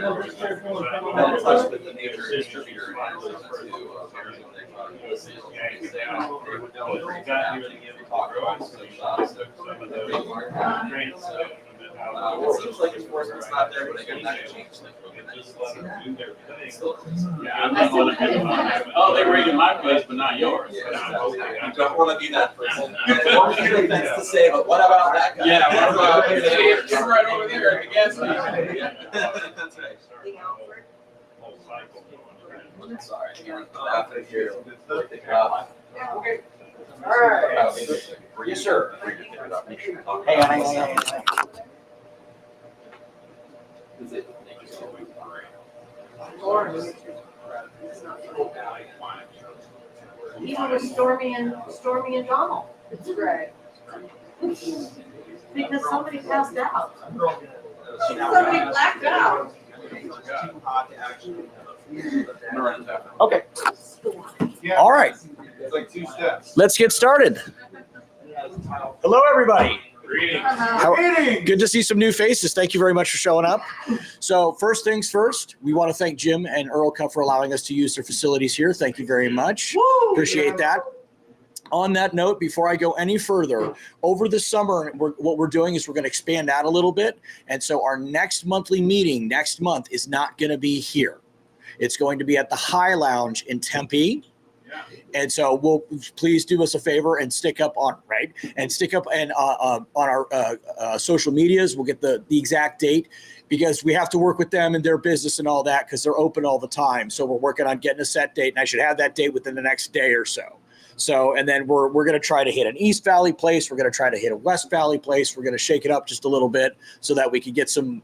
touch with the neighbor distributor it seems like enforcement's not there, but again, that could change. Oh, they raided my place, but not yours. You don't want to be that person. One thing to say, but what about that guy? Yeah, what about it's right over there at the gas station. That's right. Sorry, laughing here. Okay. All right. Yes, sir. Hang on. Even with Stormy and Donald, it's great. Because somebody passed out. Somebody blacked out. Okay. All right. It's like 2 steps. Let's get started. Hello, everybody. Good to see some new faces. Thank you very much for showing up. So first things first, we want to thank Jim and Earl Cup for allowing us to use their facilities here. Thank you very much. Appreciate that. On that note, before I go any further, over the summer, what we're doing is we're going to expand out a little bit. And so our next monthly meeting next month is not going to be here. It's going to be at the High Lounge in Tempe. And so please do us a favor and stick up on on our social medias. We'll get the exact date because we have to work with them and their business and all that because they're open all the time. So we're working on getting a set date, and I should have that date within the next day or so. So, and then we're going to try to hit an East Valley place. We're going to try to hit a West Valley place. We're going to shake it up just a little bit so that we can get some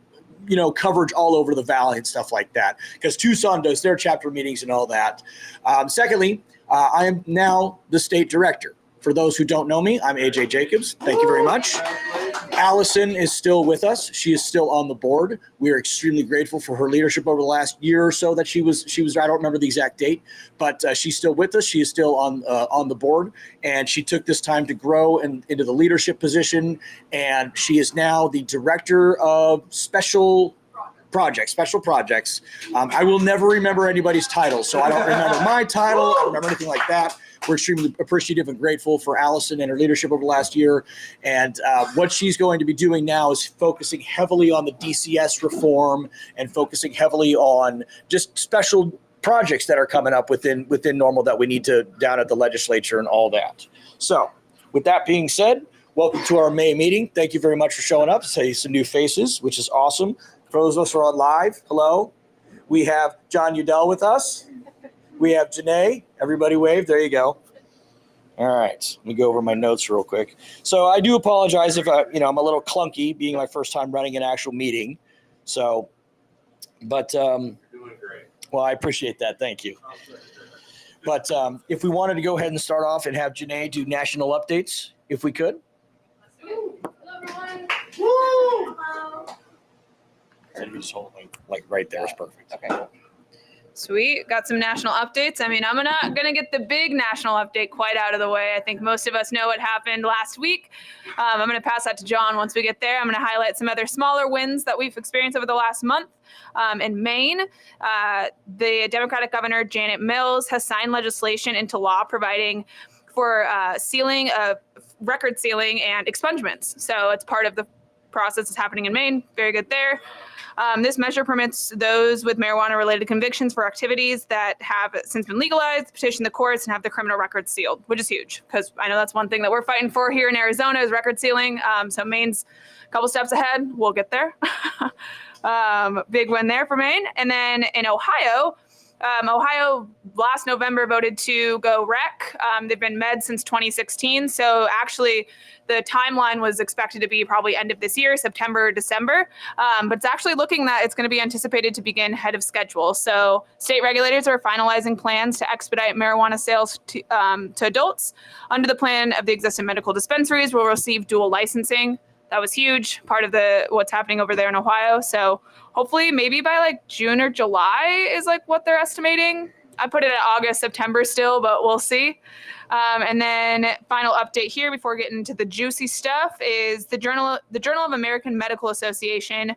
coverage all over the valley and stuff like that, because Tucson does their chapter meetings and all that. Secondly, I am now the state director. For those who don't know me, I'm AJ Jacobs. Thank you very much. Allison is still with us. She is still on the board. We are extremely grateful for her leadership over the last year or so that she was. I don't remember the exact date, but she's still with us. She is still on the board, and she took this time to grow into the leadership position, and she is now the director of special projects. I will never remember anybody's title, so I don't remember my title. I don't remember anything like that. We're extremely appreciative and grateful for Allison and her leadership over the last year. And what she's going to be doing now is focusing heavily on the DCS reform and focusing heavily on just special projects that are coming up within NORML that we need to down at the legislature and all that. So with that being said, welcome to our May meeting. Thank you very much for showing up. See some new faces, which is awesome. For those of us who are on live, hello. We have John Udell with us. We have Janae. Everybody wave. There you go. All right. Let me go over my notes real quick. So I do apologize if I'm a little clunky being my first time running an actual meeting. So, but, You're doing great. well, I appreciate that. Thank you. But if we wanted to go ahead and start off and have Janae do national updates, if we could. Hello, everyone. Woo! Hello. And just hold like right there is perfect. Okay. Sweet. Got some national updates. I mean, I'm not going to get the big national update quite out of the way. I think most of us know what happened last week. I'm going to pass that to John once we get there. I'm going to highlight some other smaller wins that we've experienced over the last month. In Maine, the Democratic Governor Janet Mills has signed legislation into law providing for record sealing and expungements. So it's part of the process that's happening in Maine. Very good there. This measure permits those with marijuana-related convictions for activities that have since been legalized to petition the courts and have their criminal records sealed, which is huge because I know that's one thing that we're fighting for here in Arizona is record sealing. So Maine's a couple steps ahead. We'll get there. Big win there for Maine. And then in Ohio, Ohio last November voted to go rec. They've been med since 2016. So actually the timeline was expected to be probably end of this year, September, December. But it's actually looking that it's going to be anticipated to begin ahead of schedule. So state regulators are finalizing plans to expedite marijuana sales to adults. Under the plan of the existing medical dispensaries will receive dual licensing. That was huge, part of what's happening over there in Ohio. So hopefully maybe by like June or July is like what they're estimating. I put it at August, September still, but we'll see. And then final update here before getting into the juicy stuff is the Journal of American Medical Association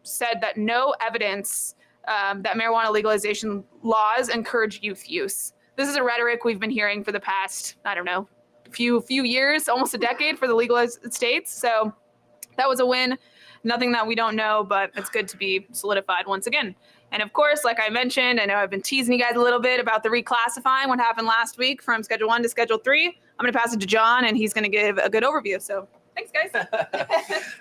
said that no evidence that marijuana legalization laws encourage youth use. This is a rhetoric we've been hearing for the past, I don't know, few years, almost a decade for the legalized states. So that was a win. Nothing that we don't know, but it's good to be solidified once again. And of course, like I mentioned, I know I've been teasing you guys a little bit about the reclassifying, what happened last week from Schedule 1 to Schedule 3. I'm going to pass it to John, and he's going to give a good overview. So thanks, guys.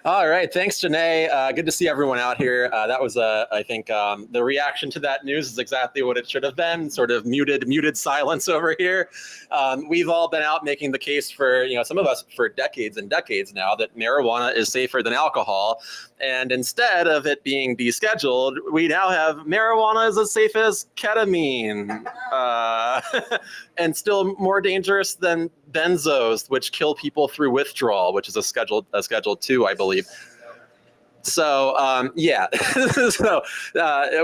All right. Thanks, Janae. Good to see everyone out here. That was, I think, the reaction to that news is exactly what it should have been, sort of muted silence over here. We've all been out making the case for, some of us for decades and decades now that marijuana is safer than alcohol. And instead of it being descheduled, we now have marijuana is as safe as ketamine and still more dangerous than benzos, which kill people through withdrawal, which is a Schedule 2, I believe. So, so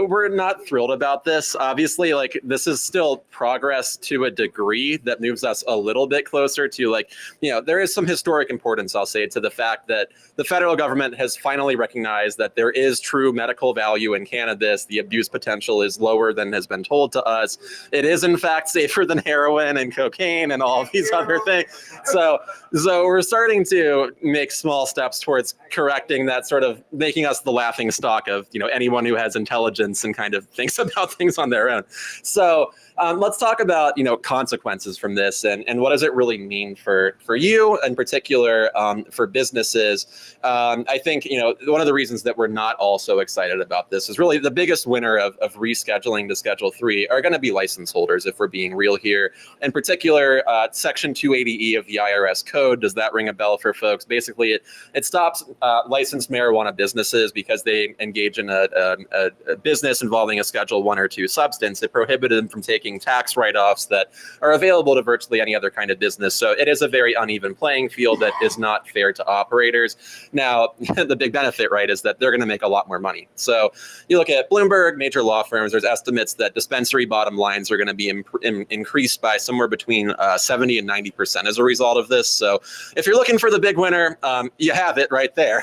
we're not thrilled about this. Obviously, this is still progress to a degree that moves us a little bit closer to there is some historic importance, I'll say, to the fact that the federal government has finally recognized that there is true medical value in cannabis. The abuse potential is lower than has been told to us. It is, in fact, safer than heroin and cocaine and all of these other things. So we're starting to make small steps towards correcting that, sort of making us the laughing stock of anyone who has intelligence and kind of thinks about things on their own. So let's talk about consequences from this and what does it really mean for you, in particular for businesses. I think one of the reasons that we're not all so excited about this is really the biggest winner of rescheduling to Schedule 3 are going to be license holders, if we're being real here. In particular, Section 280E of the IRS code, does that ring a bell for folks? Basically, it stops licensed marijuana businesses because they engage in a business involving a Schedule 1 or 2 substance. It prohibited them from taking tax write-offs that are available to virtually any other kind of business. So it is a very uneven playing field that is not fair to operators. Now, the big benefit, right, is that they're going to make a lot more money. So you look at Bloomberg, major law firms, there's estimates that dispensary bottom lines are going to be increased by somewhere between 70 and 90% as a result of this. So if you're looking for the big winner, you have it right there.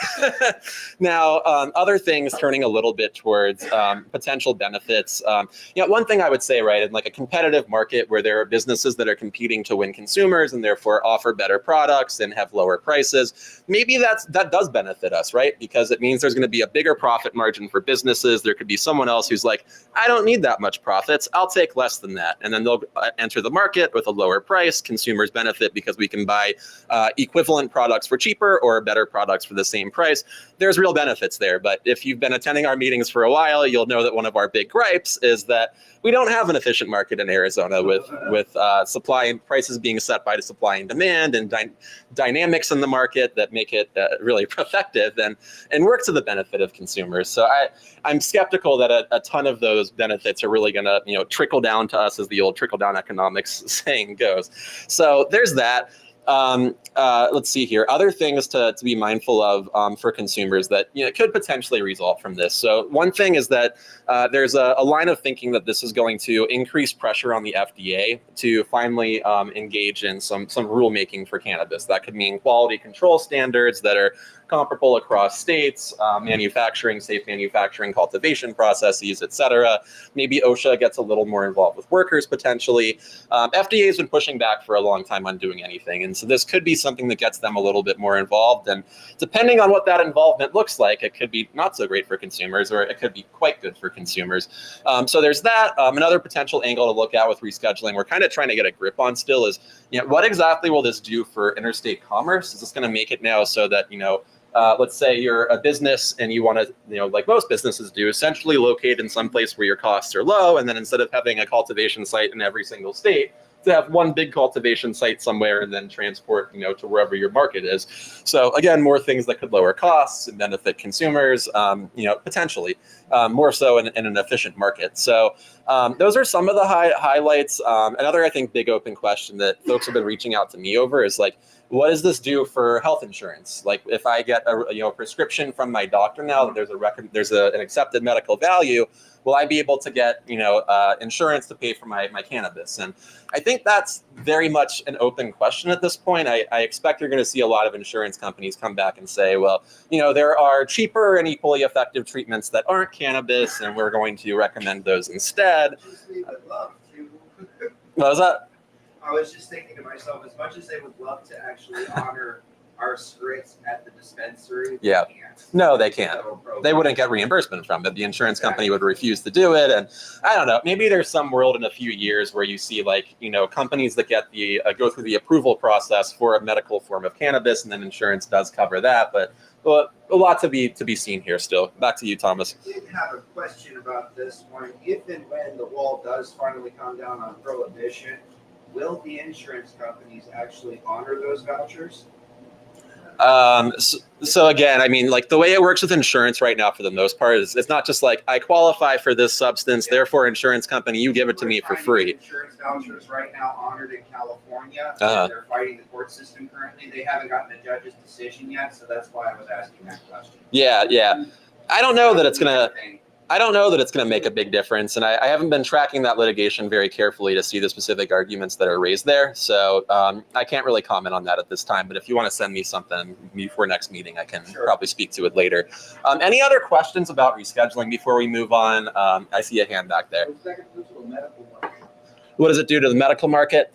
Now, other things turning a little bit towards potential benefits. One thing I would say, right, in a competitive market where there are businesses that are competing to win consumers and therefore offer better products and have lower prices, maybe that does benefit us, right? Because it means there's going to be a bigger profit margin for businesses. There could be someone else who's like, I don't need that much profits. I'll take less than that. And then they'll enter the market with a lower price. Consumers benefit because we can buy equivalent products for cheaper or better products for the same price. There's real benefits there. But if you've been attending our meetings for a while, you'll know that one of our big gripes is that we don't have an efficient market in Arizona with supply and prices being set by the supply and demand and dynamics in the market that make it really effective and work to the benefit of consumers. So I'm skeptical that a ton of those benefits are really going to trickle down to us, as the old trickle down economics saying goes. So there's that. Let's see here. Other things to be mindful of for consumers that could potentially result from this. So one thing is that there's a line of thinking that this is going to increase pressure on the FDA to finally engage in some rulemaking for cannabis. That could mean quality control standards that are comparable across states, safe manufacturing, cultivation processes, et cetera. Maybe OSHA gets a little more involved with workers potentially. FDA has been pushing back for a long time on doing anything. And so this could be something that gets them a little bit more involved. And depending on what that involvement looks like, it could be not so great for consumers, or it could be quite good for consumers. So there's that. Another potential angle to look at with rescheduling, we're kind of trying to get a grip on still is, what exactly will this do for interstate commerce? Is this going to make it now so that, let's say you're a business and you want to, like most businesses do, essentially locate in some place where your costs are low. And then instead of having a cultivation site in every single state, to have one big cultivation site somewhere and then transport, to wherever your market is. So again, more things that could lower costs and benefit consumers, potentially more so in an efficient market. So those are some of the highlights. Another, I think, big open question that folks have been reaching out to me over is what does this do for health insurance? Like if I get a prescription from my doctor now that there's an accepted medical value, will I be able to get, insurance to pay for my cannabis? And I think that's very much an open question at this point. I expect you're going to see a lot of insurance companies come back and say, well, there are cheaper and equally effective treatments that aren't cannabis, and we're going to recommend those instead. What was that? I was just thinking to myself, as much as they would love to actually honor our scripts at the dispensary, Yeah. they can't. No, they can't. They wouldn't get reimbursement from it. The insurance company would refuse to do it. And I don't know, maybe there's some world in a few years where you see companies that get the go through the approval process for a medical form of cannabis, and then insurance does cover that. But a lot to be seen here still. Back to you, Thomas. I did have a question about this one. If and when the wall does finally come down on prohibition, will the insurance companies actually honor those vouchers? So again, I mean, the way it works with insurance right now, for the most part, is it's not just like I qualify for this substance, therefore insurance company, you give it to me for free. Insurance vouchers right now honored in California. Uh-huh. They're fighting the court system currently. They haven't gotten a judge's decision yet, so that's why I was asking that question. Yeah. I don't know that it's gonna make a big difference, and I haven't been tracking that litigation very carefully to see the specific arguments that are raised there. So I can't really comment on that at this time. But if you want to send me something before next meeting, I can probably speak to it later. Any other questions about rescheduling before we move on? I see a hand back there. What does it do to the medical market?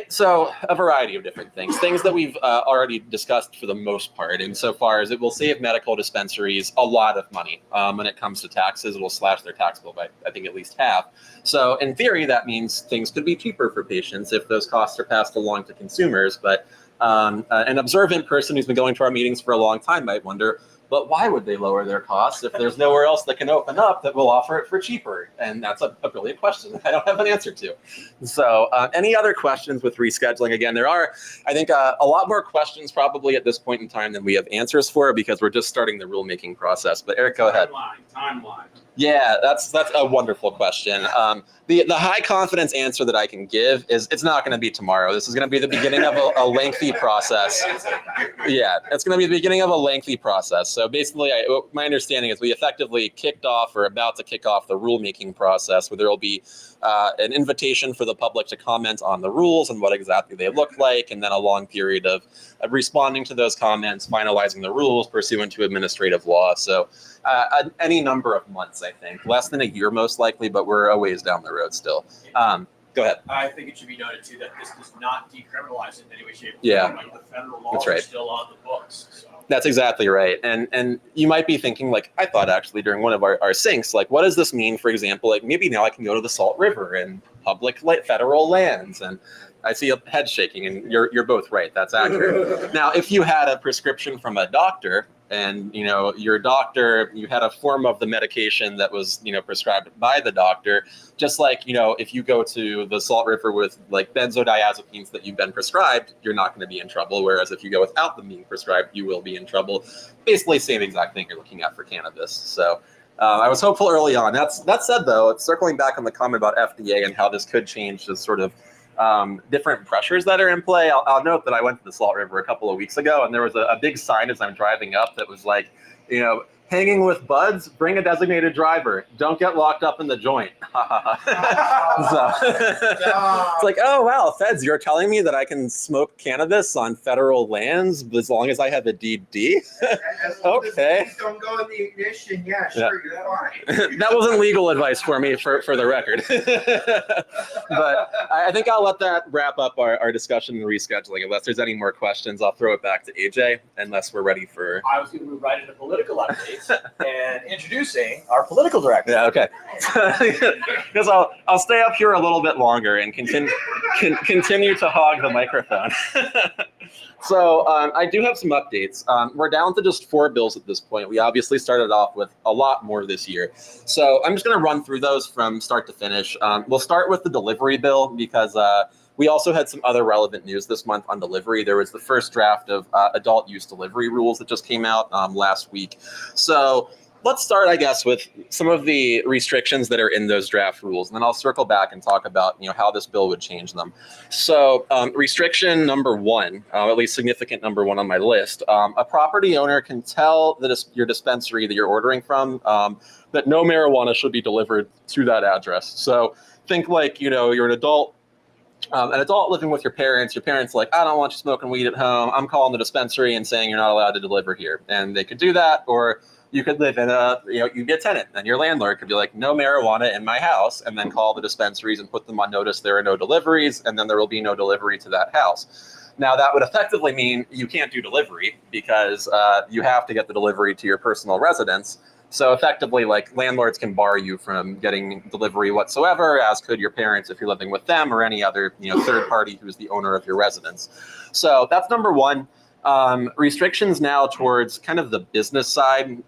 So a variety of different things that we've already discussed for the most part, insofar as it will save medical dispensaries a lot of money. When it comes to taxes, it will slash their tax bill by, I think, at least half. So in theory, that means things could be cheaper for patients if those costs are passed along to consumers. But an observant person who's been going to our meetings for a long time might wonder, but why would they lower their costs if there's nowhere else that can open up that will offer it for cheaper? And that's a brilliant question I don't have an answer to. So any other questions with rescheduling? Again, there are, I think, a lot more questions probably at this point in time than we have answers for, because we're just starting the rulemaking process. But Eric, go ahead. Timeline. Yeah, that's a wonderful question. The high confidence answer that I can give is it's not going to be tomorrow. This is going to be the beginning of a lengthy process. Yeah, it's going to be the beginning of a lengthy process. So basically, my understanding is we effectively kicked off or about to kick off the rulemaking process, where there will be an invitation for the public to comment on the rules and what exactly they look like, and then a long period of responding to those comments, finalizing the rules pursuant to administrative law. So any number of months, I think. Less than a year, most likely, but we're a ways down the road still. Go ahead. I think it should be noted, too, that this does not decriminalize in any way, shape, or Yeah. form. Like, the federal laws That's right. are still on the books. So. That's exactly right. And you might be thinking, I thought actually during one of our syncs, what does this mean, for example, maybe now I can go to the Salt River and public federal lands. And I see a head shaking, and you're both right. That's accurate. Now, if you had a prescription from a doctor, and your doctor, you had a form of the medication that was prescribed by the doctor, just like if you go to the Salt River with benzodiazepines that you've been prescribed, you're not going to be in trouble, whereas if you go without them being prescribed, you will be in trouble. Basically same exact thing you're looking at for cannabis. So I was hopeful early on. That said, though, it's circling back on the comment about FDA and how this could change the sort of different pressures that are in play. I'll note that I went to the Salt River a couple of weeks ago, and there was a big sign as I'm driving up that was hanging with buds, bring a designated driver. Don't get locked up in the joint. So, it's like, oh, wow, feds, you're telling me that I can smoke cannabis on federal lands as long as I have a DD? Okay. Don't go in the ignition. Yeah, sure, you're fine. That wasn't legal advice for me, for the record. But I think I'll let that wrap up our discussion and rescheduling. Unless there's any more questions, I'll throw it back to AJ, unless we're ready for... I was going to move right into political updates and introducing our political director. Yeah, okay. Because I'll stay up here a little bit longer and continue to hog the microphone. So I do have some updates. We're down to just 4 bills at this point. We obviously started off with a lot more this year. So I'm just going to run through those from start to finish. We'll start with the delivery bill because we also had some other relevant news this month on delivery. There was the first draft of adult use delivery rules that just came out last week. So let's start, I guess, with some of the restrictions that are in those draft rules, and then I'll circle back and talk about how this bill would change them. So, restriction number one, at least significant number one on my list, a property owner can tell your dispensary that you're ordering from that no marijuana should be delivered to that address. So, think like you're an adult living with your parents. Your parents like, I don't want you smoking weed at home. I'm calling the dispensary and saying you're not allowed to deliver here. And they could do that. Or you could live in you'd be a tenant and your landlord could be like, no marijuana in my house, and then call the dispensaries and put them on notice there are no deliveries, and then there will be no delivery to that house. Now that would effectively mean you can't do delivery because you have to get the delivery to your personal residence. So effectively, like, landlords can bar you from getting delivery whatsoever, as could your parents if you're living with them, or any other third party who's the owner of your residence. So that's number one. Restrictions now towards kind of the business side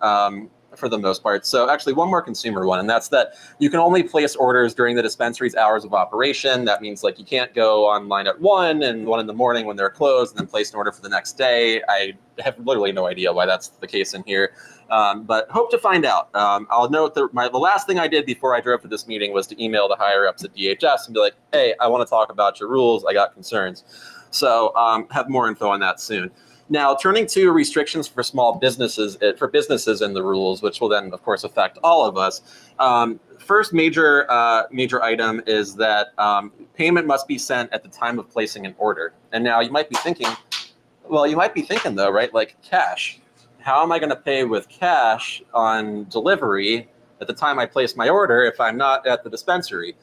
for the most part. So actually one more consumer one, and that's that you can only place orders during the dispensary's hours of operation. That means like you can't go online at 1 and 1 in the morning when they're closed and then place an order for the next day. I have literally no idea why that's the case in here. But hope to find out. I'll note that the last thing I did before I drove to this meeting was to email the higher ups at DHS and be like, hey, I want to talk about your rules. I got concerns. So have more info on that soon. Now, turning to restrictions for small businesses, in the rules, which will then, of course, affect all of us. First major item is that payment must be sent at the time of placing an order. And now you might be thinking, though, right? Like cash. How am I going to pay with cash on delivery at the time I place my order if I'm not at the dispensary?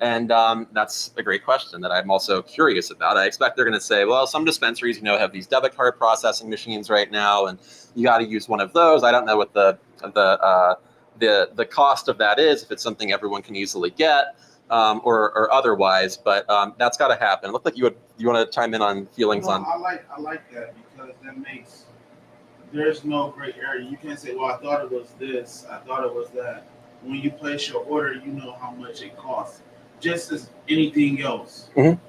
And that's a great question that I'm also curious about. I expect they're going to say, well, some dispensaries, have these debit card processing machines right now, and you got to use one of those. I don't know what the cost of that is, if it's something everyone can easily get, or otherwise. But that's got to happen. It looked like you want to chime in on feelings on. I like that because that makes there's no gray area. You can't say, well, I thought it was this, I thought it was that. When you place your order, you know how much it costs. Just as anything else. Mm-hmm.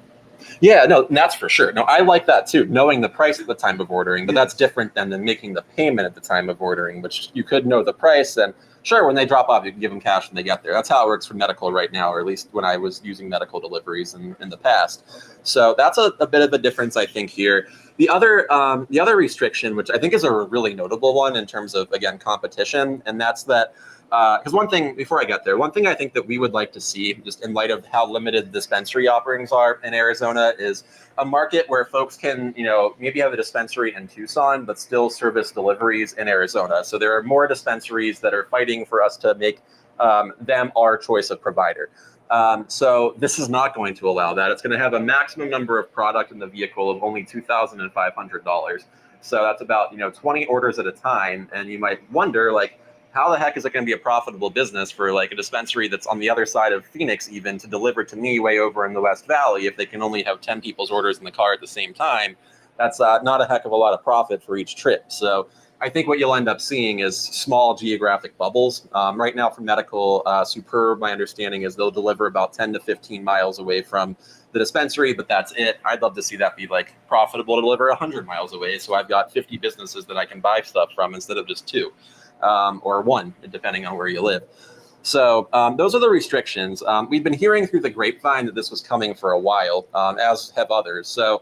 Yeah, no, that's for sure. No, I like that too, knowing the price at the time of ordering, but that's different than making the payment at the time of ordering, which you could know the price. And sure, when they drop off, you can give them cash when they get there. That's how it works for medical right now, or at least when I was using medical deliveries in the past. So that's a bit of a difference, I think, here. The other restriction, which I think is a really notable one in terms of, again, competition, and that's that. Because one thing, before I get there, one thing I think that we would like to see, just in light of how limited dispensary offerings are in Arizona, is a market where folks can, maybe have a dispensary in Tucson, but still service deliveries in Arizona. So there are more dispensaries that are fighting for us to make them our choice of provider. So this is not going to allow that. It's going to have a maximum number of product in the vehicle of only $2,500. So that's about 20 orders at a time, and you might wonder, like, how the heck is it going to be a profitable business for like a dispensary that's on the other side of Phoenix even to deliver to me way over in the West Valley if they can only have 10 people's orders in the car at the same time? That's not a heck of a lot of profit for each trip. So I think what you'll end up seeing is small geographic bubbles. Right now for medical, Superb, my understanding is they'll deliver about 10 to 15 miles away from the dispensary, but that's it. I'd love to see that be like profitable to deliver 100 miles away. So I've got 50 businesses that I can buy stuff from instead of just 2. Or 1, depending on where you live. So those are the restrictions. We've been hearing through the grapevine that this was coming for a while, as have others. So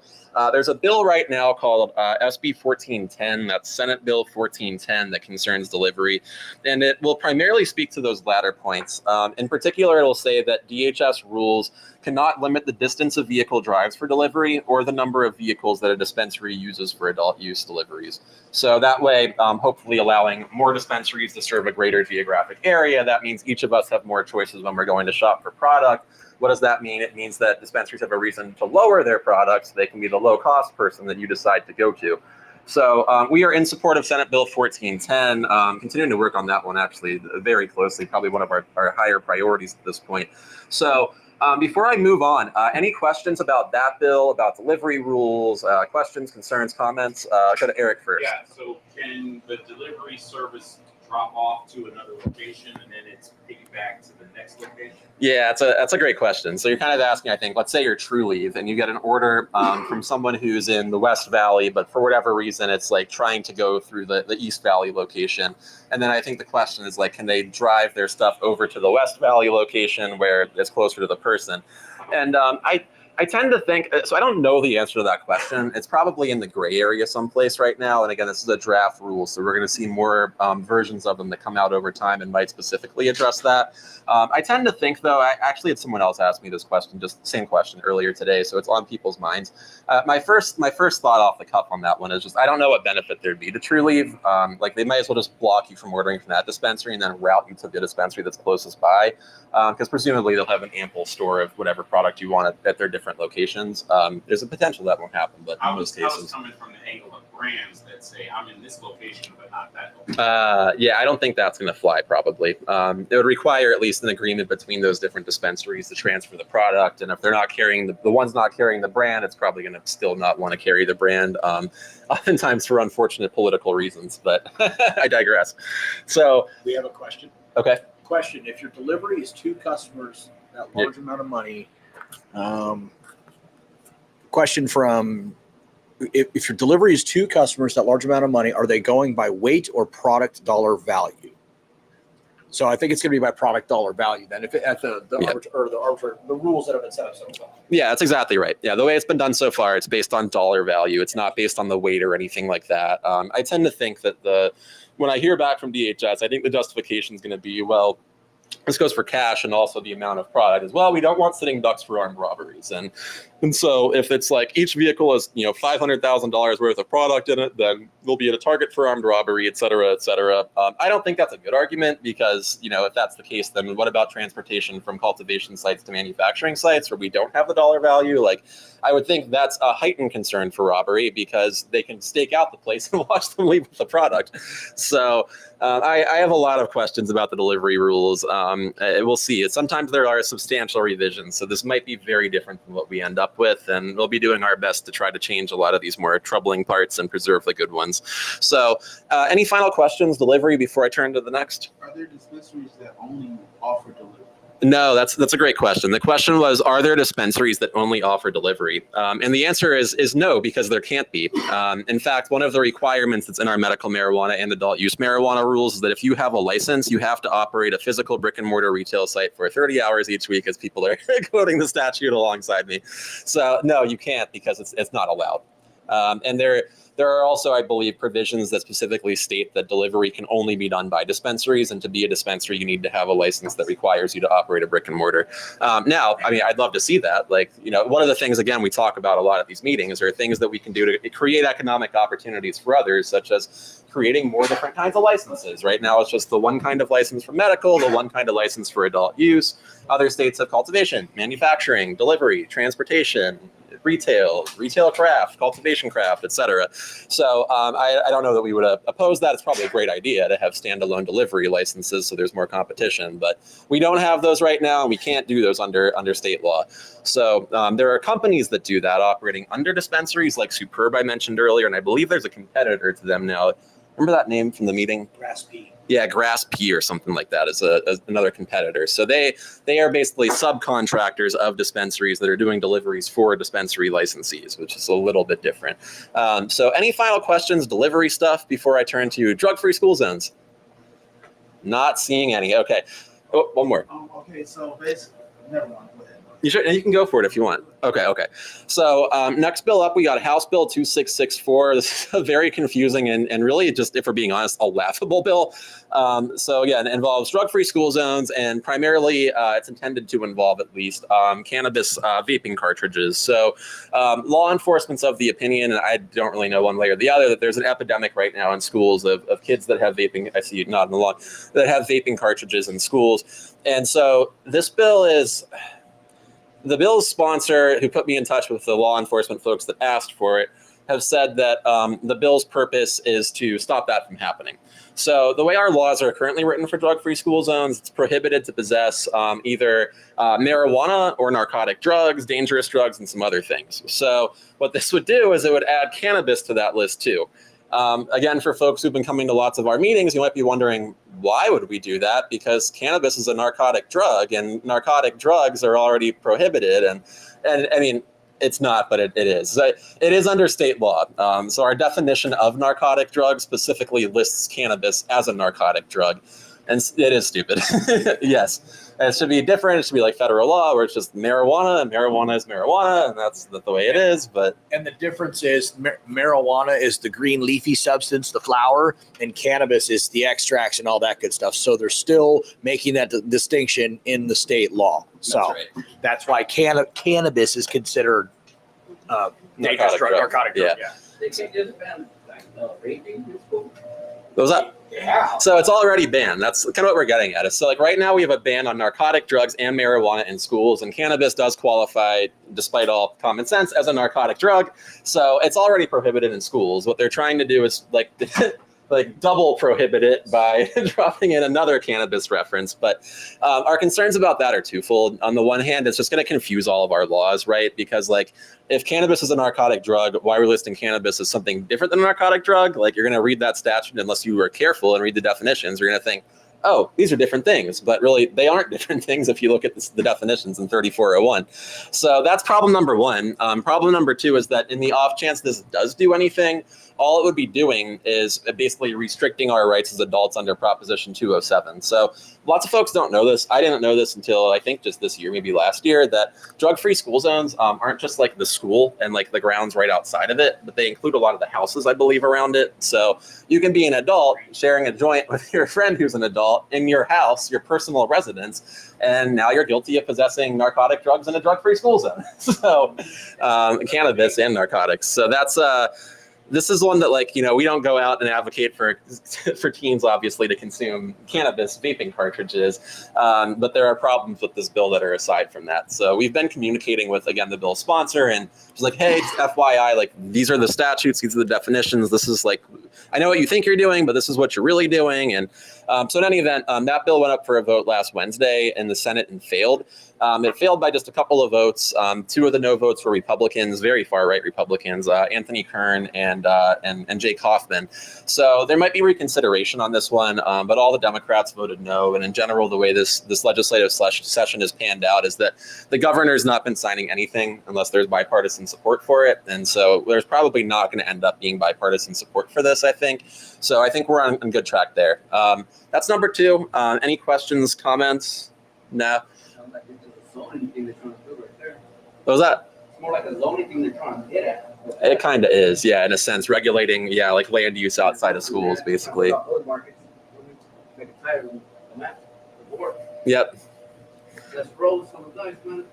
there's a bill right now called SB 1410, that's Senate Bill 1410, that concerns delivery. And it will primarily speak to those latter points. In particular, it will say that DHS rules cannot limit the distance a vehicle drives for delivery or the number of vehicles that a dispensary uses for adult use deliveries. So that way, hopefully allowing more dispensaries to serve a greater geographic area. That means each of us have more choices when we're going to shop for product. What does that mean? It means that dispensaries have a reason to lower their products. They can be the low-cost person that you decide to go to. So we are in support of Senate Bill 1410, continuing to work on that one actually very closely, probably one of our higher priorities at this point. So before I move on, any questions about that bill, about delivery rules, questions, concerns, comments? Go to Eric first. Yeah, so can the delivery service drop off to another location and then it's piggyback to the next location? Yeah, that's a great question. So you're kind of asking, I think, let's say you're TrueLeave and you get an order from someone who's in the West Valley, but for whatever reason, it's like trying to go through the East Valley location. And then I think the question is like, can they drive their stuff over to the West Valley location where it's closer to the person? And I tend to think, so I don't know the answer to that question. It's probably in the gray area someplace right now. And again, this is a draft rule, so we're going to see more versions of them that come out over time and might specifically address that. I tend to think, though, I actually had someone else ask me this question, just the same question earlier today, so it's on people's minds. My first thought off the cuff on that one is just I don't know what benefit there'd be to TrueLeave. Like they might as well just block you from ordering from that dispensary and then route you to the dispensary that's closest by, because presumably they'll have an ample store of whatever product you want at their different locations. There's a potential that won't happen, but in most cases. I was coming from the angle of brands that say I'm in this location but not that location. Yeah, I don't think that's going to fly. Probably, it would require at least an agreement between those different dispensaries to transfer the product. And if they're not carrying the one's not carrying the brand, it's probably going to still not want to carry the brand. Oftentimes for unfortunate political reasons. But I digress. So We have a question. Okay. Question: if your delivery is to customers, that large amount of money. Question from: if your delivery is to customers, that large amount of money, are they going by weight or product dollar value? So I think it's going to be by product dollar value then, if it, at the rules that have been set up so far. Yeah, that's exactly right. Yeah, the way it's been done so far, it's based on dollar value. It's not based on the weight or anything like that. I tend to think that when I hear back from DHS, I think the justification is going to be, well, this goes for cash and also the amount of product as well. We don't want sitting ducks for armed robberies. And so if it's like each vehicle has, $500,000 worth of product in it, then we'll be at a target for armed robbery, et cetera, et cetera. I don't think that's a good argument because, if that's the case, then what about transportation from cultivation sites to manufacturing sites where we don't have the dollar value? Like, I would think that's a heightened concern for robbery because they can stake out the place and watch them leave with the product. So I have a lot of questions about the delivery rules. We'll see. Sometimes there are substantial revisions, so this might be very different from what we end up with, and we'll be doing our best to try to change a lot of these more troubling parts and preserve the good ones. So any final questions, delivery, before I turn to the next? Are there dispensaries that only offer delivery? No, that's a great question. The question was, are there dispensaries that only offer delivery? And the answer is no, because there can't be. In fact, one of the requirements that's in our medical marijuana and adult use marijuana rules is that if you have a license, you have to operate a physical brick and mortar retail site for 30 hours each week, as people are quoting the statute alongside me. So no, you can't, because it's not allowed. And there are also, I believe, provisions that specifically state that delivery can only be done by dispensaries, and to be a dispensary, you need to have a license that requires you to operate a brick and mortar. Now, I mean, I'd love to see that. Like, one of the things, again, we talk about a lot at these meetings are things that we can do to create economic opportunities for others, such as creating more different kinds of licenses. Right now, it's just the one kind of license for medical, the one kind of license for adult use. Other states have cultivation, manufacturing, delivery, transportation, retail craft, cultivation craft, et cetera. So I don't know that we would oppose that. It's probably a great idea to have standalone delivery licenses so there's more competition, but we don't have those right now, and we can't do those under state law. So there are companies that do that operating under dispensaries like Superb I mentioned earlier, and I believe there's a competitor to them now. Remember that name from the meeting? Grass P. Yeah, Grass P or something like that is another competitor. So they are basically subcontractors of dispensaries that are doing deliveries for dispensary licensees, which is a little bit different. So any final questions, delivery stuff, before I turn to drug-free school zones? Not seeing any. Okay. Oh, one more. Okay, so basically, never mind. Go ahead. You can go for it if you want. Okay. So next bill up, we got House Bill 2664. This is a very confusing and really just, if we're being honest, a laughable bill. So again, it involves drug-free school zones, and primarily it's intended to involve at least cannabis vaping cartridges. So law enforcement's of the opinion, and I don't really know one way or the other, that there's an epidemic right now in schools of kids that have vaping, I see you nodding the law, that have vaping cartridges in schools. And so this bill is... The bill's sponsor, who put me in touch with the law enforcement folks that asked for it, have said that the bill's purpose is to stop that from happening. So the way our laws are currently written for drug-free school zones, it's prohibited to possess either marijuana or narcotic drugs, dangerous drugs, and some other things. So what this would do is it would add cannabis to that list too. Again, for folks who've been coming to lots of our meetings, you might be wondering, why would we do that? Because cannabis is a narcotic drug, and narcotic drugs are already prohibited. And I mean, it's not, but it is. It is under state law. So our definition of narcotic drug specifically lists cannabis as a narcotic drug. And it is stupid. Yes. And it should be different. It should be like federal law where it's just marijuana, and marijuana is marijuana, and that's the way it is. But And the difference is marijuana is the green leafy substance, the flower, and cannabis is the extracts and all that good stuff. So they're still making that distinction in the state law. So that's right. that's why cannabis is considered dangerous drug, narcotic drug. Yeah. They can't just ban vaping in school? What was that? Yeah. So it's already banned. That's kind of what we're getting at. So like right now we have a ban on narcotic drugs and marijuana in schools, and cannabis does qualify, despite all common sense, as a narcotic drug. So it's already prohibited in schools. What they're trying to do is like double prohibit it by dropping in another cannabis reference. But our concerns about that are twofold. On the one hand, it's just going to confuse all of our laws, right? Because like if cannabis is a narcotic drug, why we're listing cannabis as something different than a narcotic drug? Like you're going to read that statute, unless you are careful and read the definitions, you're going to think, oh, these are different things. But really, they aren't different things if you look at the definitions in 3401. So that's problem number one. Problem number two is that in the off chance this does do anything, all it would be doing is basically restricting our rights as adults under Proposition 207. So lots of folks don't know this. I didn't know this until I think just this year, maybe last year, that drug-free school zones aren't just like the school and like the grounds right outside of it, but they include a lot of the houses, I believe, around it. So you can be an adult sharing a joint with your friend who's an adult in your house, your personal residence, and now you're guilty of possessing narcotic drugs in a drug-free school zone. So cannabis and narcotics. So that's this is one that, like, you know, we don't go out and advocate for teens, obviously, to consume cannabis vaping cartridges, but there are problems with this bill that are aside from that. So we've been communicating with, again, the bill sponsor, and she's like, hey, just FYI, like, these are the statutes, these are the definitions, this is like, I know what you think you're doing, but this is what you're really doing. And so in any event, that bill went up for a vote last Wednesday in the Senate and failed. It failed by just a couple of votes. Two of the no votes were Republicans, very far right Republicans, Anthony Kern and Jake Hoffman. So there might be reconsideration on this one, but all the Democrats voted no. And in general, the way this legislative session is panned out is that the governor's not been signing anything unless there's bipartisan support for it. And so there's probably not going to end up being bipartisan support for this, I think. So I think we're on good track there. That's number two. Any questions, comments? No. Zoning thing they're trying to do right there. What was that? It's more like a zoning thing they're trying to get at. It kind of is, yeah, in a sense, regulating, yeah, like land use outside of schools, basically. Other markets, make it tighter on the map, the board. Yep. Let's roll some of the dice, man.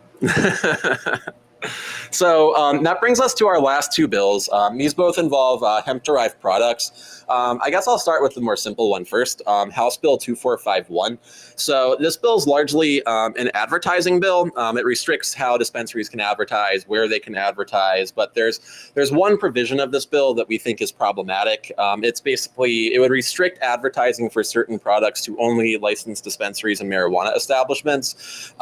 So that brings us to our last two bills. These both involve hemp-derived products. I guess I'll start with the more simple one first, House Bill 2451. So this bill is largely an advertising bill. It restricts how dispensaries can advertise, where they can advertise, but there's one provision of this bill that we think is problematic. It's basically, it would restrict advertising for certain products to only licensed dispensaries and marijuana establishments.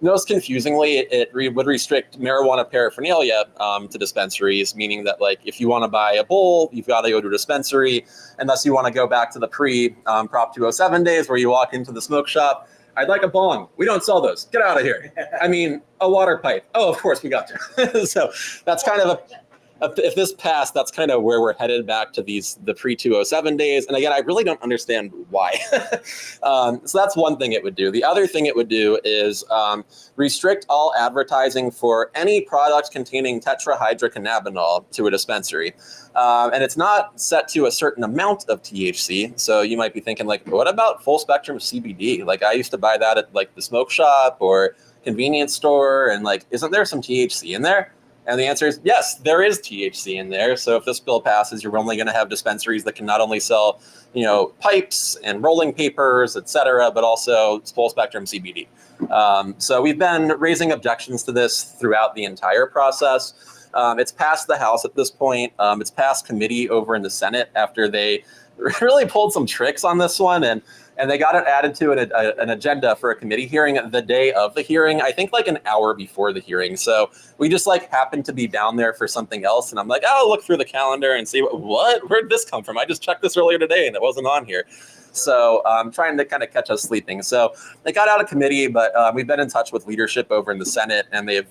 Most confusingly, it would restrict marijuana paraphernalia to dispensaries, meaning that, like, if you want to buy a bowl, you've got to go to a dispensary, unless you want to go back to the pre-Prop 207 days where you walk into the smoke shop. I'd like a bong. We don't sell those. Get out of here. I mean, a water pipe. Oh, of course we got you. So that's kind of if this passed, that's kind of where we're headed, back to the pre-207 days. And again, I really don't understand why. So that's one thing it would do. The other thing it would do is restrict all advertising for any product containing tetrahydrocannabinol to a dispensary. And it's not set to a certain amount of THC. So you might be thinking, like, what about full spectrum CBD? Like, I used to buy that at like the smoke shop or convenience store, and like, isn't there some THC in there? And the answer is yes, there is THC in there. So if this bill passes, you're only going to have dispensaries that can not only sell, you know, pipes and rolling papers, et cetera, but also full spectrum CBD. So we've been raising objections to this throughout the entire process. It's passed the House at this point. It's passed committee over in the Senate after they really pulled some tricks on this one. And and they got it added to an agenda for a committee hearing the day of the hearing, I think like an hour before the hearing. So we just like happened to be down there for something else, and I'm like, oh, I'll look through the calendar and see where'd this come from? I just checked this earlier today and it wasn't on here. So trying to kind of catch us sleeping. So they got out of committee, but we've been in touch with leadership over in the Senate, and they've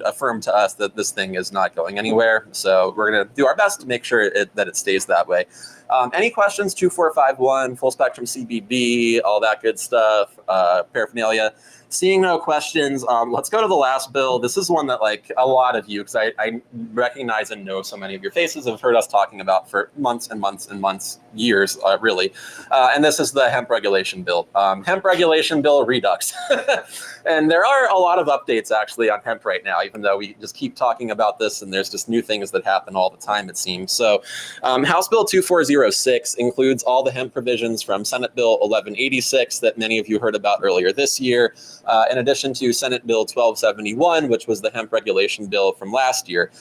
affirmed to us that this thing is not going anywhere. So we're going to do our best to make sure that it stays that way. Any questions? 2451, full spectrum CBD, all that good stuff, paraphernalia. Seeing no questions, let's go to the last bill. This is one that like a lot of you, because I recognize and know so many of your faces, have heard us talking about for months and months and months, years, really. And this is the hemp regulation bill. Hemp regulation bill redux. And there are a lot of updates actually on hemp right now, even though we just keep talking about this and there's just new things that happen all the time, it seems. So House Bill 2406 includes all the hemp provisions from Senate Bill 1186 that many of you heard about earlier this year, in addition to Senate Bill 1271, which was the hemp regulation bill from last year.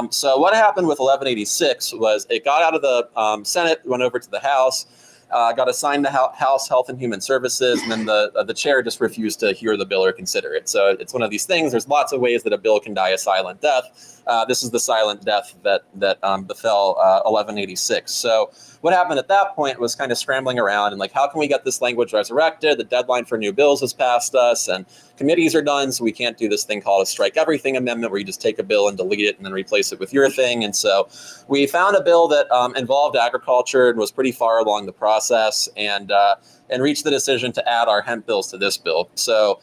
So what happened with 1186 was it got out of the Senate, went over to the House, got assigned to House Health and Human Services, and then the chair just refused to hear the bill or consider it. So it's one of these things. There's lots of ways that a bill can die a silent death. This is the silent death that befell 1186. So what happened at that point was kind of scrambling around and like, how can we get this language resurrected? The deadline for new bills has passed us, and committees are done, so we can't do this thing called a strike everything amendment where you just take a bill and delete it and then replace it with your thing. And so we found a bill that involved agriculture and was pretty far along the process, and reached the decision to add our hemp bills to this bill. So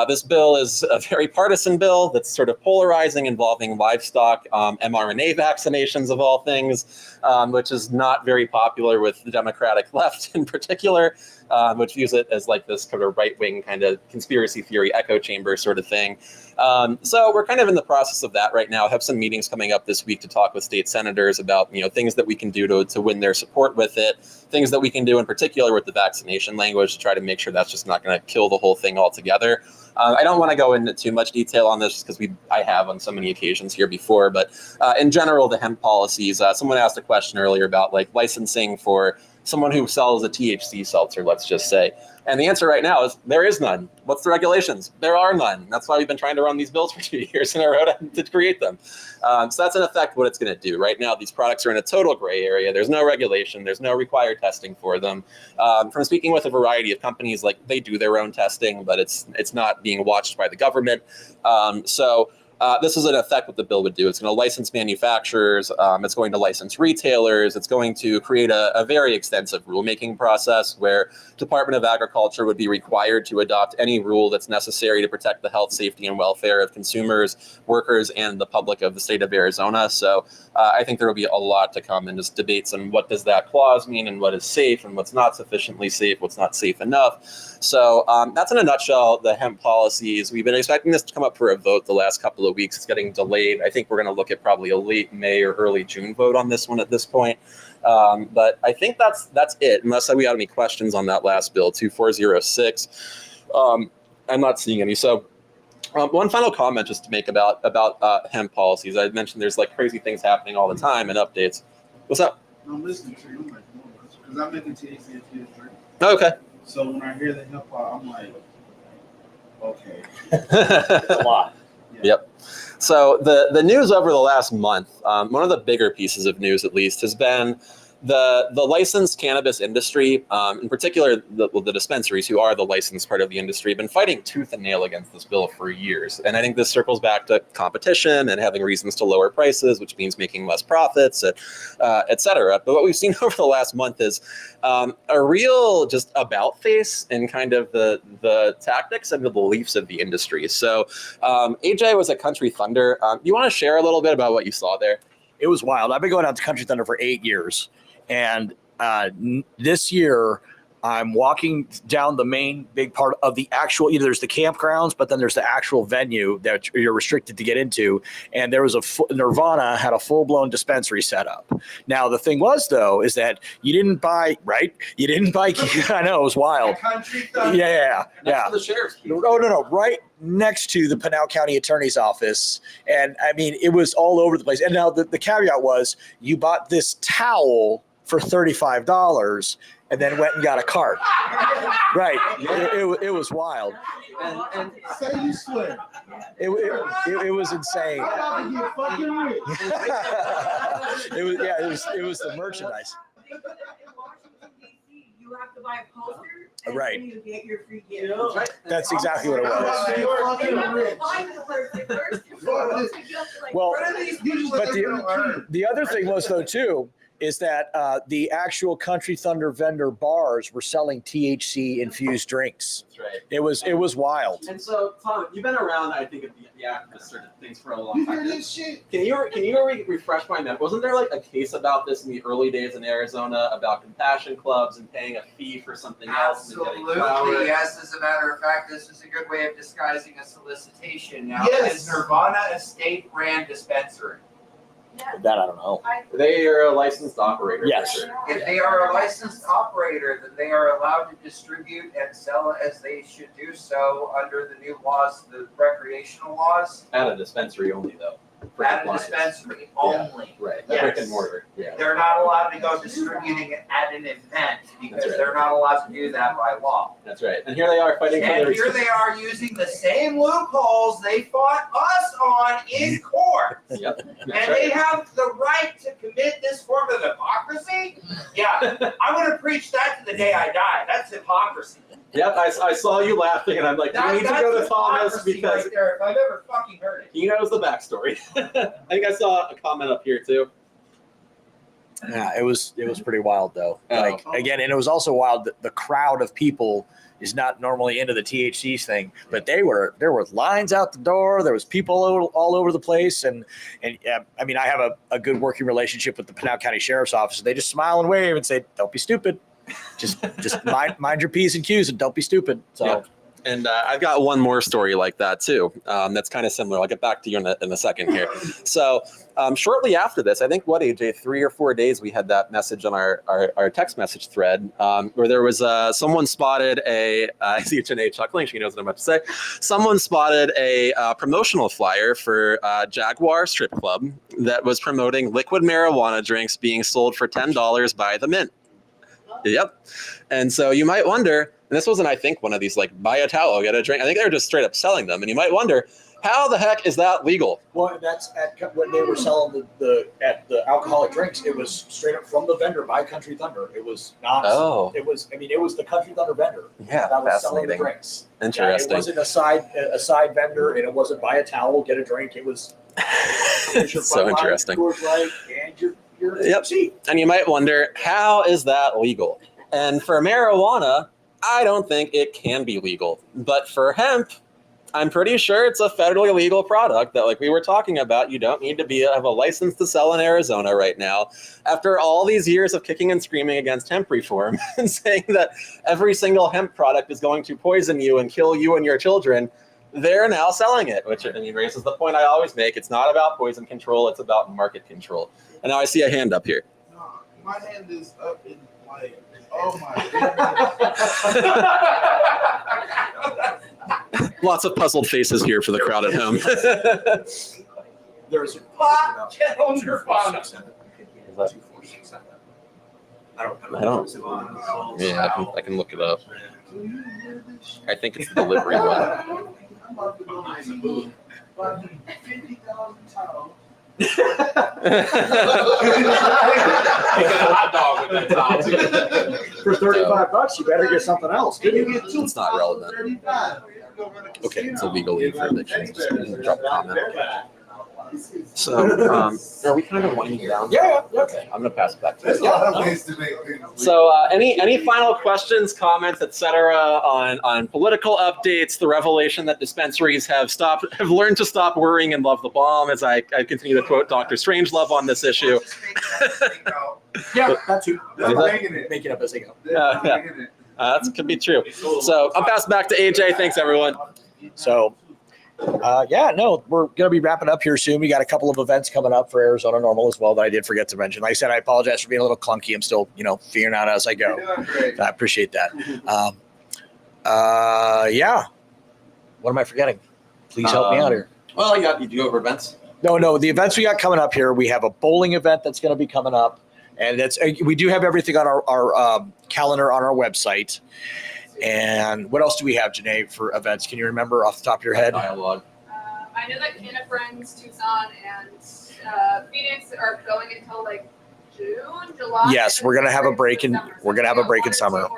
this bill is a very partisan bill that's sort of polarizing, involving livestock mRNA vaccinations of all things, which is not very popular with the Democratic left in particular, which views it as like this kind of right-wing kind of conspiracy theory echo chamber sort of thing. So we're kind of in the process of that right now. I have some meetings coming up this week to talk with state senators about, things that we can do to win their support with it, things that we can do in particular with the vaccination language to try to make sure that's just not going to kill the whole thing altogether. I don't want to go into too much detail on this because I have on so many occasions here before, but in general, the hemp policies, someone asked a question earlier about like licensing for someone who sells a THC seltzer, let's just say. And the answer right now is there is none. What's the regulations? There are none. That's why we've been trying to run these bills for 2 years in a row to create them. So that's in effect what it's going to do. Right now, these products are in a total gray area. There's no regulation. There's no required testing for them. From speaking with a variety of companies, like they do their own testing, but it's not being watched by the government. This is in effect what the bill would do. It's going to license manufacturers. It's going to license retailers. It's going to create a very extensive rulemaking process where Department of Agriculture would be required to adopt any rule that's necessary to protect the health, safety, and welfare of consumers, workers, and the public of the state of Arizona. So I think there will be a lot to come in just debates on what does that clause mean and what is safe and what's not sufficiently safe, what's not safe enough. So that's in a nutshell the hemp policies. We've been expecting this to come up for a vote the last couple of weeks. It's getting delayed. I think we're going to look at probably a late May or early June vote on this one at this point. But I think that's it, unless we have any questions on that last bill, 2406. I'm not seeing any. So one final comment just to make about hemp policies. I mentioned there's like crazy things happening all the time and updates. What's up? I'm listening to you because I'm making THC infused drink. Okay. So when I hear the hip hop, I'm like, okay. It's a lot. Yeah. Yep. So the news over the last month, one of the bigger pieces of news, at least, has been the licensed cannabis industry, in particular the dispensaries who are the licensed part of the industry, have been fighting tooth and nail against this bill for years. And I think this circles back to competition and having reasons to lower prices, which means making less profits, et cetera. But what we've seen over the last month is a real just about face in kind of the tactics and the beliefs of the industry. So AJ was at Country Thunder. You want to share a little bit about what you saw there? It was wild. I've been going out to Country Thunder for 8 years. And this year, I'm walking down the main big part of the actual, there's the campgrounds, but then there's the actual venue that you're restricted to get into. And there was Nirvana had a full-blown dispensary set up. Now, the thing was, though, is that you didn't buy, right? You didn't buy, I know, it was wild. Yeah. Next to the sheriff's. No. Right next to the Pinal County Attorney's Office. And, I mean, it was all over the place. And now the caveat was you bought this towel for $35 and then went and got a cart. Right. It was wild. And Say you swear. It was insane. I'm about to get fucking rich. It was the merchandise. In Washington, D.C., you have to buy a poster. And Right. then you get your free gift. That's exactly what it I'm was. about to get fucking rich. Well, What are these people but that they're gonna keep? the other thing was though too is that the actual Country Thunder vendor bars were selling THC infused drinks. That's right. It was wild. And so, Tom, you've been around, I think, at the activist sort of things for a long You time. hear this shit? Can you refresh my memory? Wasn't there like a case about this in the early days in Arizona about compassion clubs and paying a fee for something else and then getting flower? Absolutely, yes. As a matter of fact, this is a good way of disguising a solicitation. Now, Yes. is Nirvana a state brand dispensary? That I don't know. They are a licensed operator. for Yes. sure. If they are a licensed operator, then they are allowed to distribute and sell as they should do so under the new laws, the recreational laws. At a dispensary only, though. for At a compliance. dispensary only. Right. Yes. Brick and mortar. Yeah. They're not allowed to go distributing it at an event because That's right. they're not allowed to do that by law. That's right. And here they are fighting for And their here they are using the same loopholes they fought us on in court. Yep. And That's they right. have the right to commit this form of hypocrisy? Yeah, I'm gonna preach that to the day I die. That's hypocrisy. Yep. I saw you laughing, and I'm like, you need to go to Thomas hypocrisy because right there, if I've ever fucking heard it. he knows the backstory. I think I saw a comment up here too. Yeah, it was pretty wild though. Oh. Like again, and it was also wild that the crowd of people is not normally into the THC thing, but there were lines out the door. There was people all over the place, and I mean, I have a good working relationship with the Pinal County Sheriff's Office. They just smile and wave and say, "Don't be stupid. Just mind your P's and Q's and don't be stupid." So. Yeah. And I've got one more story like that too. That's kind of similar. I'll get back to you in a second here. So shortly after this, I think AJ, 3 or 4 days, we had that message on our text message thread where there was someone spotted I see Janae chuckling. She knows what I'm about to say. Someone spotted a promotional flyer for Jaguar Strip Club that was promoting liquid marijuana drinks being sold for $10 by the Mint. Yep. And so you might wonder, and this wasn't, I think, one of these like buy a towel, get a drink. I think they were just straight up selling them. And you might wonder, how the heck is that legal? Well, that's when they were selling the alcoholic drinks. It was straight up from the vendor by Country Thunder. It was not. Oh. It was the Country Thunder vendor Yeah, that was selling the fascinating. drinks. Interesting. Yeah, it wasn't a side vendor, and it wasn't buy a towel, get a drink. It was here's your So Bud Light, interesting. Coors Light, and your Yep. seat. And you might wonder, how is that legal? And for marijuana, I don't think it can be legal. But for hemp, I'm pretty sure it's a federally legal product that, like we were talking about, you don't need to have a license to sell in Arizona right now. After all these years of kicking and screaming against hemp reform and saying that every single hemp product is going to poison you and kill you and your children, they're now selling it, which raises the point I always make. It's not about poison control, it's about market control. And now I see a hand up here. No, my hand is up in like, oh my goodness. Lots of puzzled faces here for the crowd at home. There's Get on your phone. I don't. Yeah, I can look it up. I think it's the delivery one. I'm about to go and buy 50,000 towels. Hot dog with that top. for $35, you better get something else. And you get two It's not relevant. 35. Go run a Okay, it's casino. illegal for evictions. Just drop a comment. So, are we kind of winding down? Yeah, okay. I'm gonna pass it back to There's a you. lot of ways to make things. So, any final questions, comments, etc., on political updates, the revelation that dispensaries have learned to stop worrying and love the bomb, as I continue to quote Dr. Strangelove on this issue. Yeah, that too. They're making it. Make it up as they go. Yeah. They're making it. That could be true. So, I'll pass back to AJ. Thanks, everyone. So, we're going to be wrapping up here soon. We got a couple of events coming up for Arizona NORML as well that I did forget to mention. Like I said, I apologize for being a little clunky. I'm still, figuring out as I go. You're doing great. I appreciate that. What am I forgetting? Please help me out here. Well, you do over events. No, the events we got coming up here, we have a bowling event that's going to be coming up. And we do have everything on our calendar on our website. And what else do we have, Janae, for events? Can you remember off the top of your head? Dialogue. I know that Canna Friends, Tucson, and Phoenix are going until like June, July. Yes, we're gonna have a break in. We're gonna have a break in summer.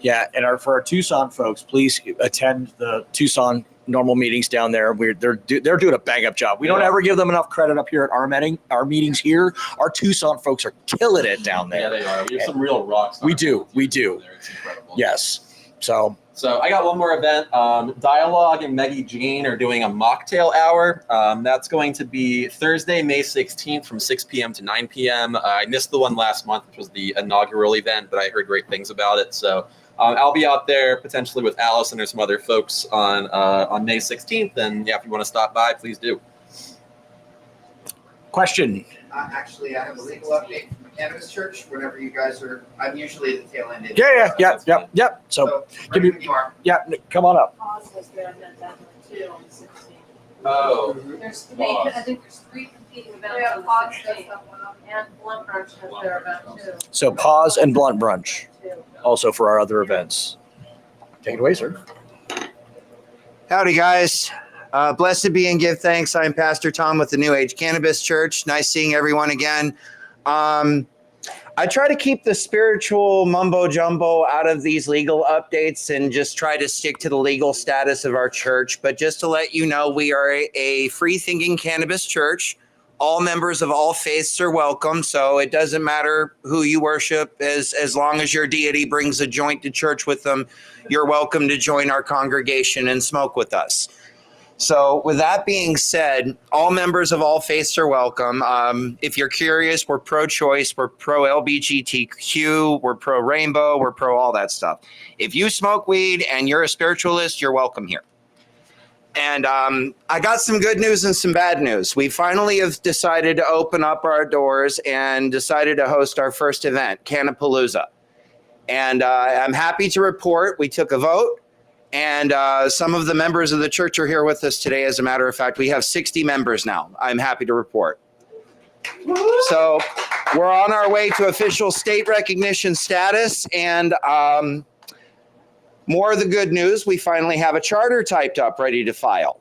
Yeah, and for our Tucson folks, please attend the Tucson normal meetings down there. They're doing a bang up job. We don't ever give them enough credit up here at our meetings here. Our Tucson folks are killing it down there. Yeah, they are. We have some real rocks. We do. It's incredible. Yes. So I got one more event. Dialogue and Maggie Jean are doing a mocktail hour. That's going to be Thursday, May 16th from 6 p.m. to 9 p.m. I missed the one last month, which was the inaugural event, but I heard great things about it. So I'll be out there potentially with Alice and there's some other folks on May 16th. And yeah, if you want to stop by, please do. question. Actually, I have a legal update from the Cannabis Church. Whenever you guys are, I'm usually at the tail end. Yep. So give me, when you are. come on up. Pause has their event that one too on the 16th. Oh. There's three, I think there's 3 competing events Yeah, on the Pause does 16th. have one on. And Blunt Brunch has their event too. So pause and blunt brunch too. also for our other events. Take it away, sir. Howdy, guys. Blessed be and give thanks. I'm Pastor Tom with the New Age Cannabis Church. Nice seeing everyone again. I try to keep the spiritual mumbo jumbo out of these legal updates and just try to stick to the legal status of our church. But just to let you know, we are a free-thinking cannabis church. All members of all faiths are welcome. So it doesn't matter who you worship, as long as your deity brings a joint to church with them, you're welcome to join our congregation and smoke with us. So with that being said, all members of all faiths are welcome. If you're curious, we're pro-choice, we're pro-LGBTQ, we're pro-rainbow, we're pro all that stuff. If you smoke weed and you're a spiritualist, you're welcome here. And I got some good news and some bad news. We finally have decided to open up our doors and decided to host our first event, Cannapalooza. And I'm happy to report we took a vote. And some of the members of the church are here with us today. As a matter of fact, we have 60 members now. I'm happy to report. So we're on our way to official state recognition status. And more of the good news, we finally have a charter typed up, ready to file.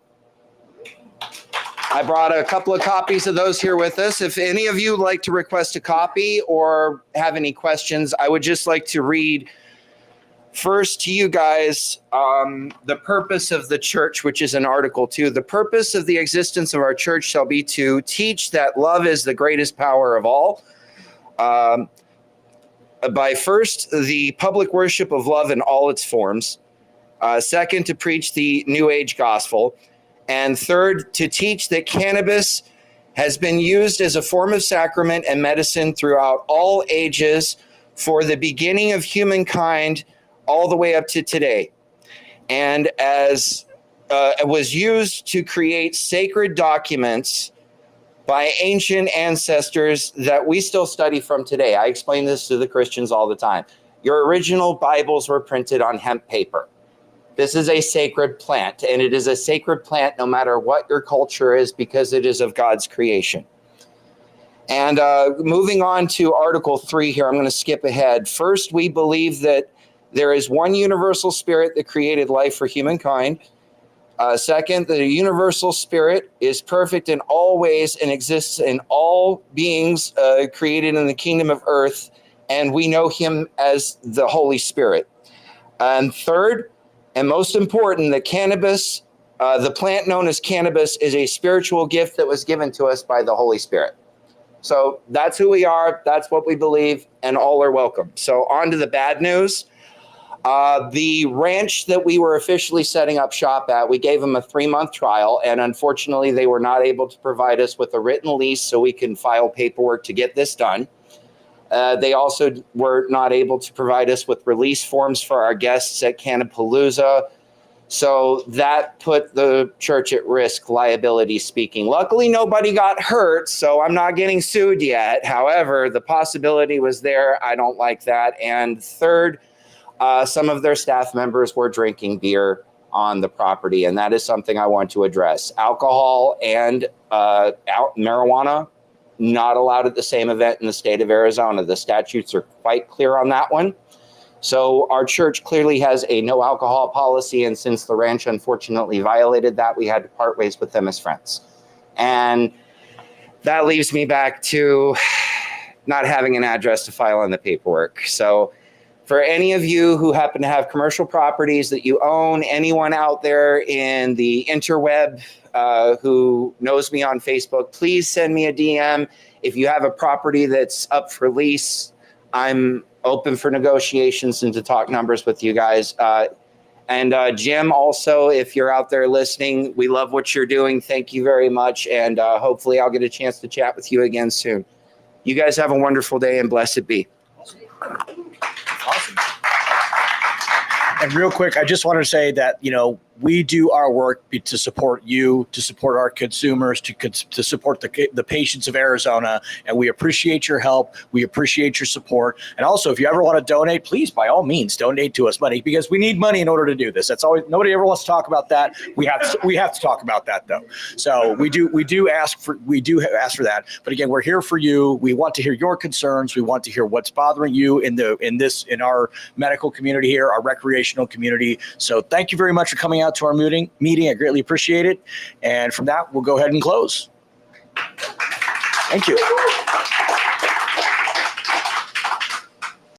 I brought a couple of copies of those here with us. If any of you would like to request a copy or have any questions, I would just like to read first to you guys, the purpose of the church, which is in Article 2. The purpose of the existence of our church shall be to teach that love is the greatest power of all. By first, the public worship of love in all its forms. Second, to preach the New Age gospel. And third, to teach that cannabis has been used as a form of sacrament and medicine throughout all ages for the beginning of humankind all the way up to today. And as it was used to create sacred documents by ancient ancestors that we still study from today. I explain this to the Christians all the time. Your original Bibles were printed on hemp paper. This is a sacred plant, and it is a sacred plant no matter what your culture is because it is of God's creation. And moving on to Article 3 here, I'm going to skip ahead. First, we believe that there is one universal spirit that created life for humankind. Second, the universal spirit is perfect in all ways and exists in all beings created in the kingdom of earth, and we know him as the Holy Spirit. And third, and most important, that cannabis, the plant known as cannabis, is a spiritual gift that was given to us by the Holy Spirit. So that's who we are, that's what we believe, and all are welcome. So on to the bad news. The ranch that we were officially setting up shop at, we gave them a 3-month trial, and unfortunately they were not able to provide us with a written lease so we can file paperwork to get this done. They also were not able to provide us with release forms for our guests at Cannapalooza. So that put the church at risk, liability speaking. Luckily, nobody got hurt, so I'm not getting sued yet. However, the possibility was there. I don't like that. And third, some of their staff members were drinking beer on the property, and that is something I want to address. Alcohol and marijuana not allowed at the same event in the state of Arizona. The statutes are quite clear on that one. So our church clearly has a no alcohol policy, and since the ranch unfortunately violated that, we had to part ways with them as friends. And that leaves me back to not having an address to file on the paperwork. So for any of you who happen to have commercial properties that you own, anyone out there in the interweb who knows me on Facebook, please send me a DM. If you have a property that's up for lease, I'm open for negotiations and to talk numbers with you guys. And Jim, also, if you're out there listening, we love what you're doing. Thank you very much. And hopefully I'll get a chance to chat with you again soon. You guys have a wonderful day and blessed be. Awesome. And real quick, I just wanted to say that, we do our work to support you, to support our consumers, to support the patients of Arizona. And we appreciate your help. We appreciate your support. And also, if you ever want to donate, please, by all means, donate to us money, because we need money in order to do this. That's always, nobody ever wants to talk about that. We have to talk about that, though. So we do ask for that. But again, we're here for you. We want to hear your concerns. We want to hear what's bothering you in our medical community here, our recreational community. So thank you very much for coming out to our meeting. I greatly appreciate it. And from that, we'll go ahead and close. Thank you.